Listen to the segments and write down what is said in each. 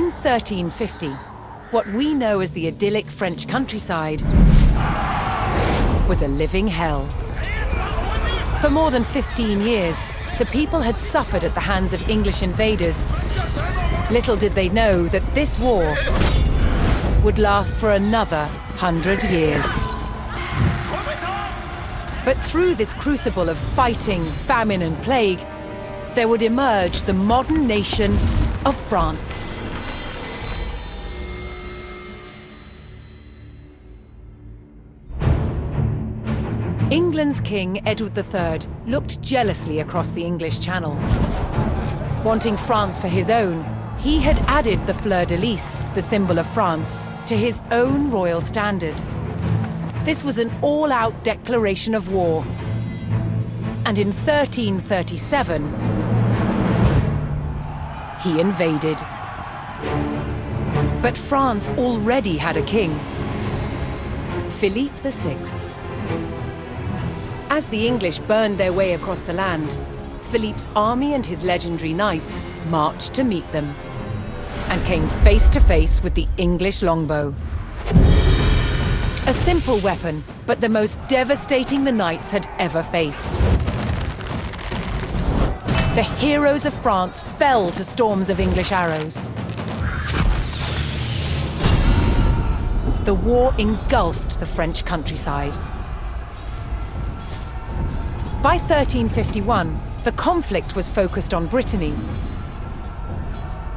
In 1350, what we know as the idyllic French countryside was a living hell. For more than 15 years, the people had suffered at the hands of English invaders. Little did they know that this war would last for another 100 years. But through this crucible of fighting, famine and plague, there would emerge the modern nation of France. England's King Edward III looked jealously across the English Channel. Wanting France for his own, he had added the fleur-de-lis, the symbol of France, to his own royal standard. This was an all-out declaration of war. And in 1337, he invaded. But France already had a king, Philippe VI. As the English burned their way across the land, Philippe's army and his legendary knights marched to meet them and came face to face with the English longbow. A simple weapon, but the most devastating the knights had ever faced. The heroes of France fell to storms of English arrows. The war engulfed the French countryside. By 1351, the conflict was focused on Brittany.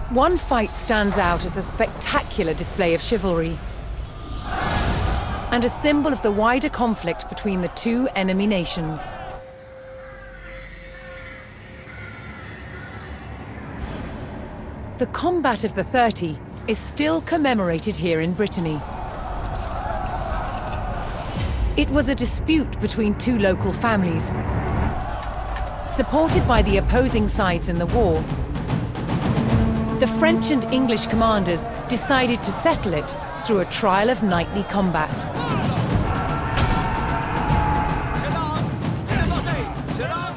One fight stands out as a spectacular display of chivalry and a symbol of the wider conflict between the two enemy nations. The Combat of the 30 is still commemorated here in Brittany. It was a dispute between two local families. Supported by the opposing sides in the war, the French and English commanders decided to settle it through a trial of knightly combat.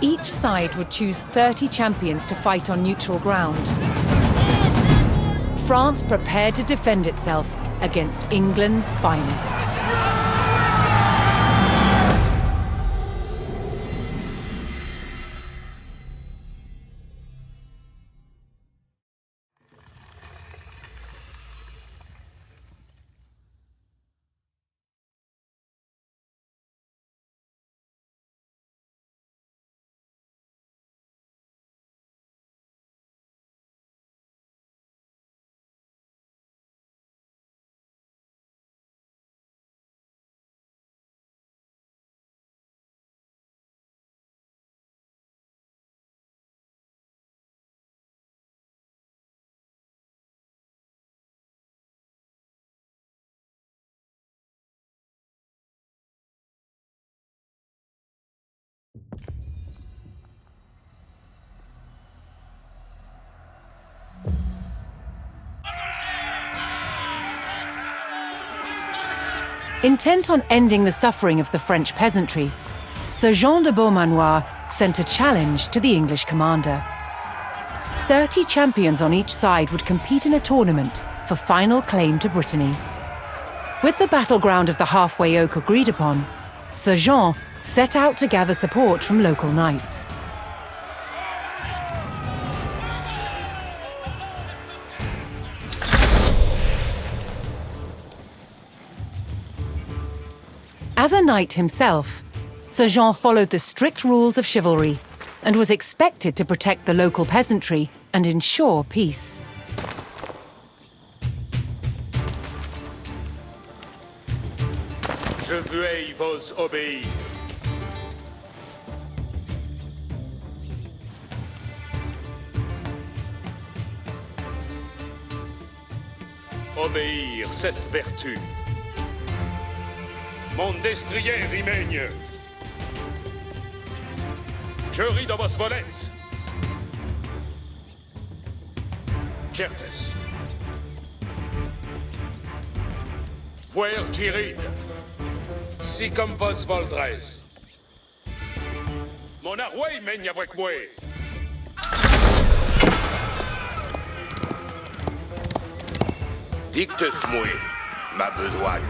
Each side would choose 30 champions to fight on neutral ground. France prepared to defend itself against England's finest. Intent on ending the suffering of the French peasantry, Sir Jean de Beaumanoir sent a challenge to the English commander. 30 champions on each side would compete in a tournament for final claim to Brittany. With the battleground of the halfway oak agreed upon, Sir Jean set out to gather support from local knights. As a knight himself, Sir Jean followed the strict rules of chivalry and was expected to protect the local peasantry and ensure peace. Je veux vos obéir. Obéir, c'est vertu. Mon destrier remagne. Je ris de vos volets. Certes. Puer tiride. Si comme vos voldres. Mon arway mène avec moi. Dictus mui, ma besogne.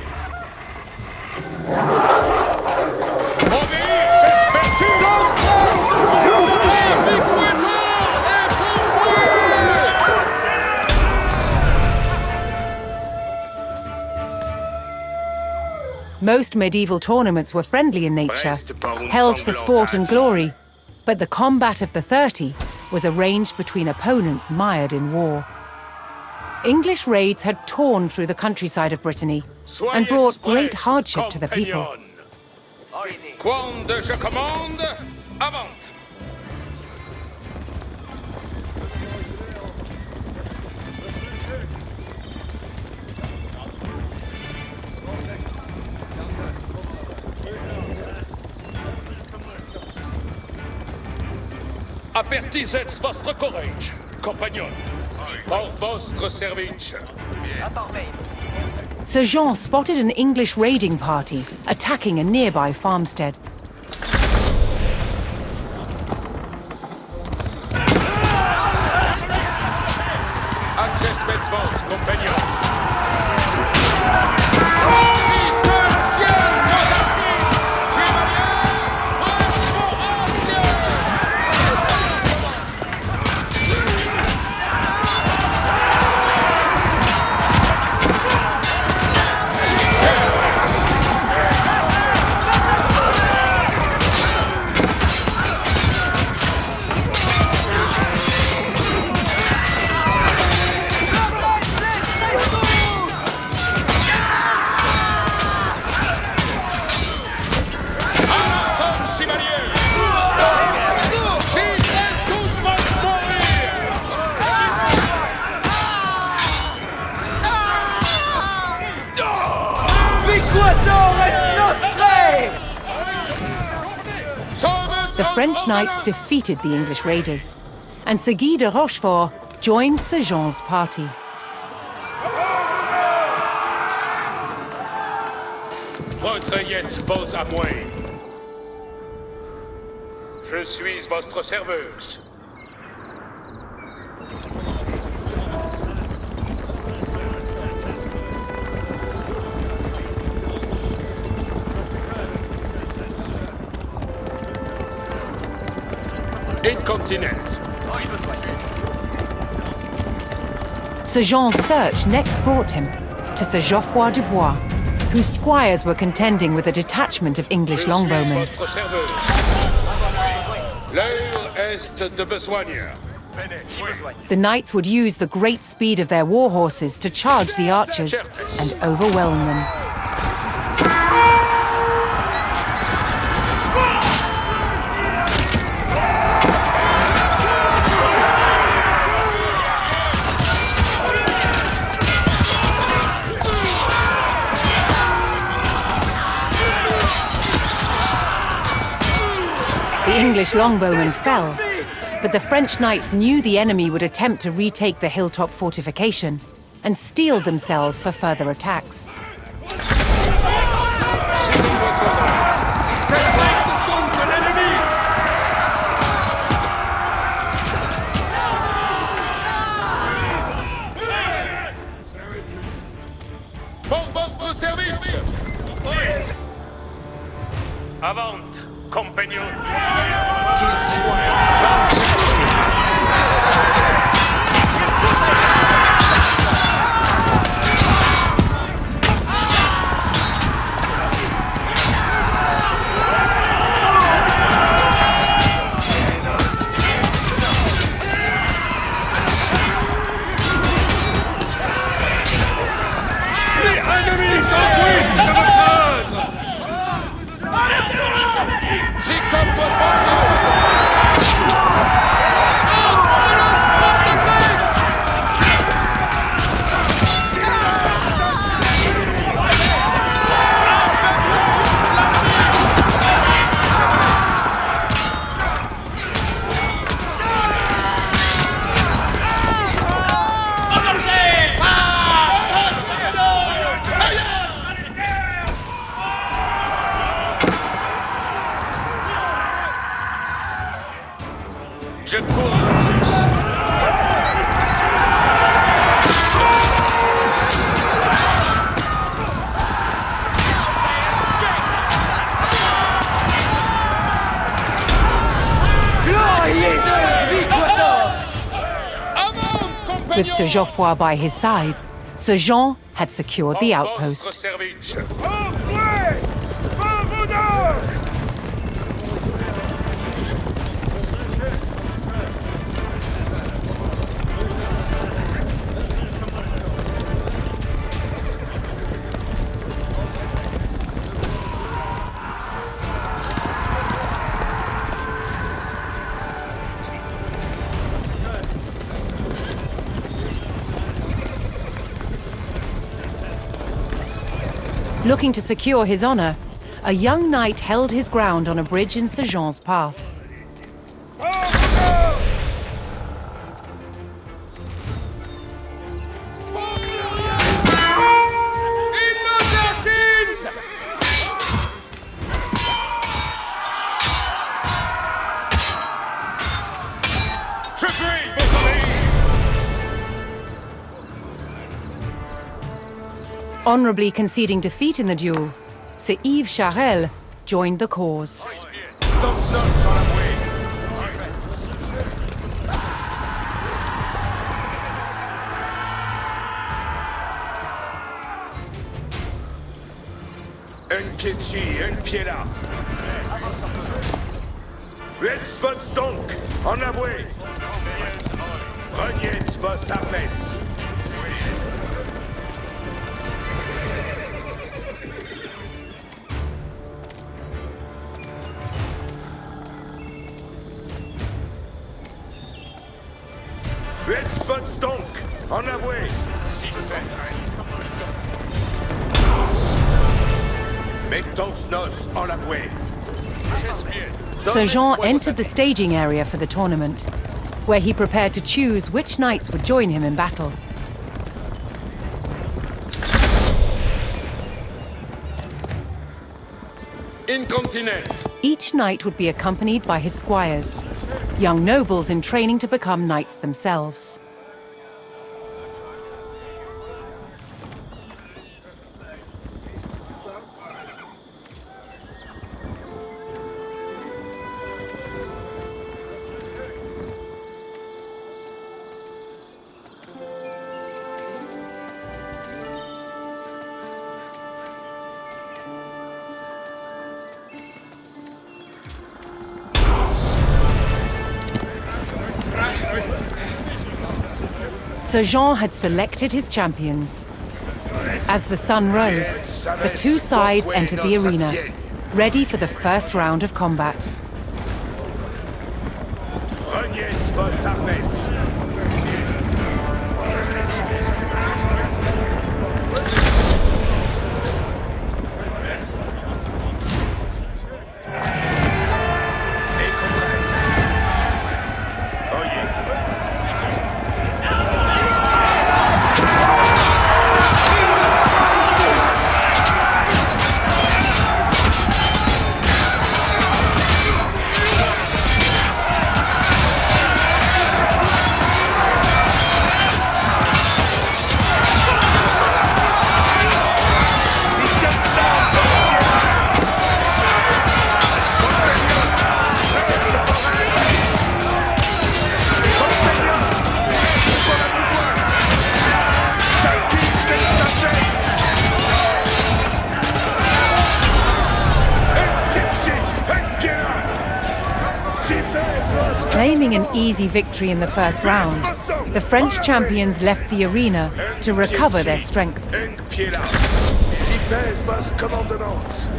Obéir, c'est vertu! Most medieval tournaments were friendly in nature, held for sport and glory, but the combat of the 30 was arranged between opponents mired in war. English raids had torn through the countryside of Brittany and brought great hardship to the people. Quand je commande, avant! Apertisez vostre courage, compagnon, pour vostre service. Sir Jean spotted an English raiding party attacking a nearby farmstead. Access vos, compagnon. The French knights defeated the English raiders, and Sir Guy de Rochefort joined Sir Jean's party. Retrayez vos à moi. Je suis votre serveuse. Incontinent. Sir Jean's search next brought him to Sir Geoffroy de Bois, whose squires were contending with a detachment of English longbowmen. L'heure est de besogne. The knights would use the great speed of their war horses to charge the archers and overwhelm them. The English longbowmen fell, but the French knights knew the enemy would attempt to retake the hilltop fortification and steeled themselves for further attacks. Pour votre service! Avant, compagnon! Qu'il soit With Sir Geoffroy by his side, Sir Jean had secured the À votre outpost. service. Looking to secure his honor, a young knight held his ground on a bridge in Sir Jean's path. Honorably conceding defeat in the duel, Sir Yves Charel joined the cause. Un pied ci, un pied là. Jetzt wird's donc, en avoué. Und jetzt was abmess. Jetzt wird's donc, en avoué. Mettons nos en l'avoué. Sir Jean entered the staging area for the tournament, where he prepared to choose which knights would join him in battle. Incontinent. Each knight would be accompanied by his squires, young nobles in training to become knights themselves. Sir Jean had selected his champions. As the sun rose, the two sides entered the arena, ready for the first round of combat. Und jetzt was abmess. Claiming an easy victory in the first round, the French champions left the arena to recover their strength. Un pied là. Si fais vos commandements.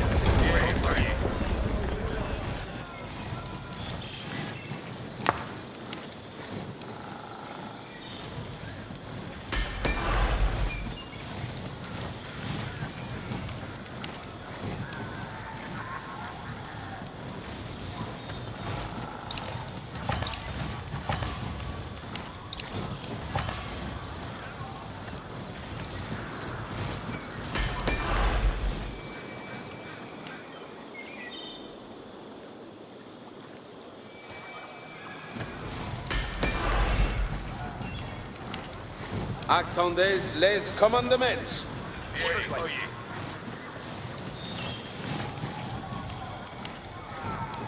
Attendez les commandements.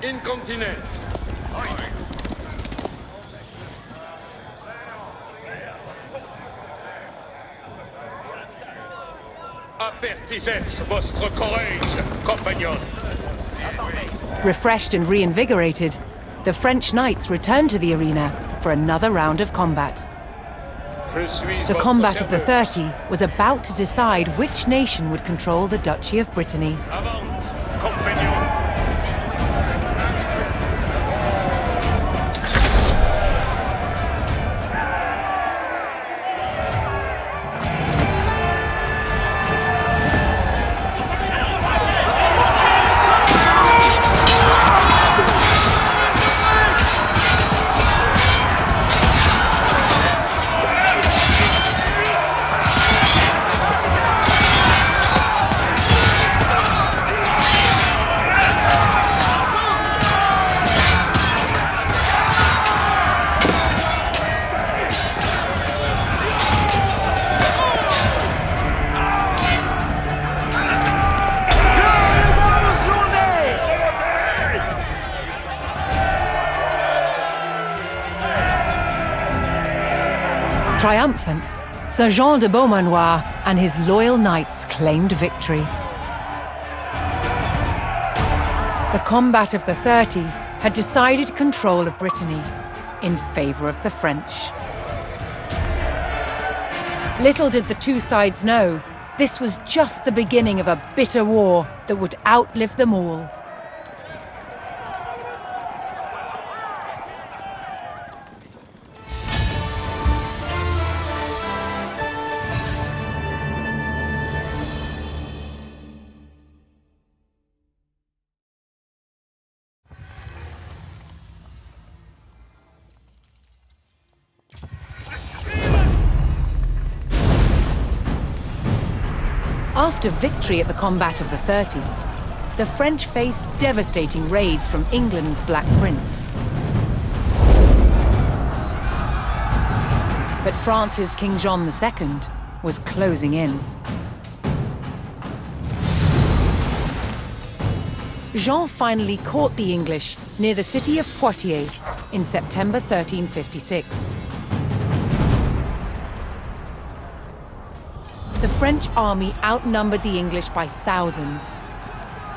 Incontinent. Apertisez votre courage, compagnon. Refreshed and reinvigorated, the French knights returned to the arena for another round of combat. Je suis The votre combat of the serveur. 30 was about to decide which nation would control the Duchy of Brittany. Avant, compagnon. Triumphant, Sir Jean de Beaumanoir and his loyal knights claimed victory. The combat of the 30 had decided control of Brittany in favour of the French. Little did the two sides know, this was just the beginning of a bitter war that would outlive them all. After victory at the combat of the 30, the French faced devastating raids from England's Black Prince. But France's King John II was closing in. Jean finally caught the English near the city of Poitiers in September 1356. The French army outnumbered the English by thousands.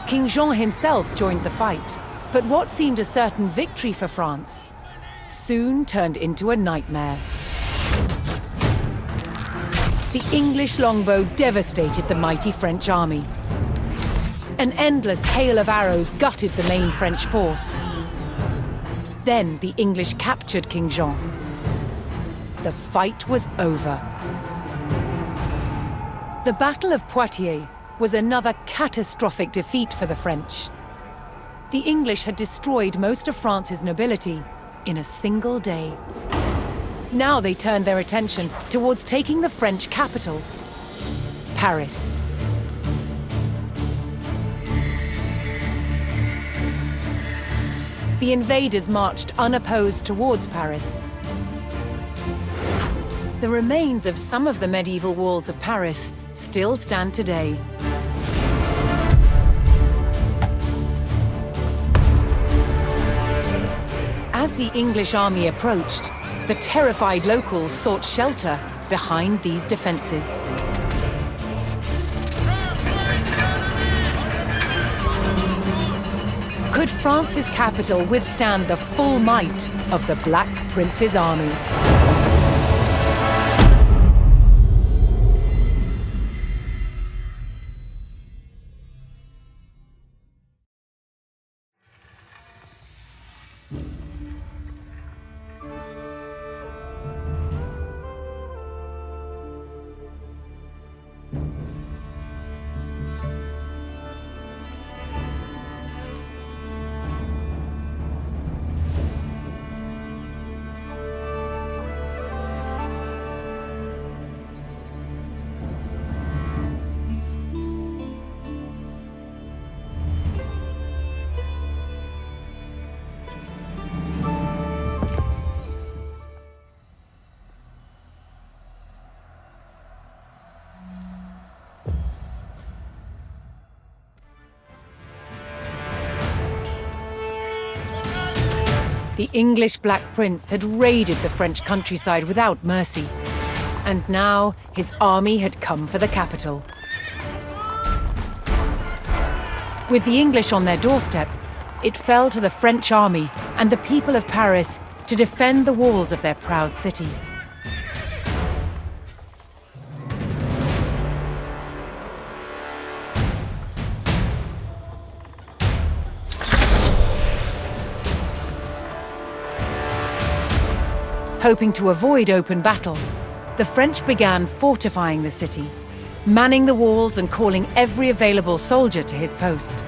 King Jean himself joined the fight, but what seemed a certain victory for France soon turned into a nightmare. The English longbow devastated the mighty French army. An endless hail of arrows gutted the main French force. Then the English captured King Jean. The fight was over. The Battle of Poitiers was another catastrophic defeat for the French. The English had destroyed most of France's nobility in a single day. Now they turned their attention towards taking the French capital, Paris. The invaders marched unopposed towards Paris. The remains of some of the medieval walls of Paris still stand today. As the English army approached, the terrified locals sought shelter behind these defenses. Could France's capital withstand the full might of the Black Prince's army? The English Black Prince had raided the French countryside without mercy, and now his army had come for the capital. With the English on their doorstep, it fell to the French army and the people of Paris to defend the walls of their proud city. Hoping to avoid open battle, the French began fortifying the city, manning the walls and calling every available soldier to his post.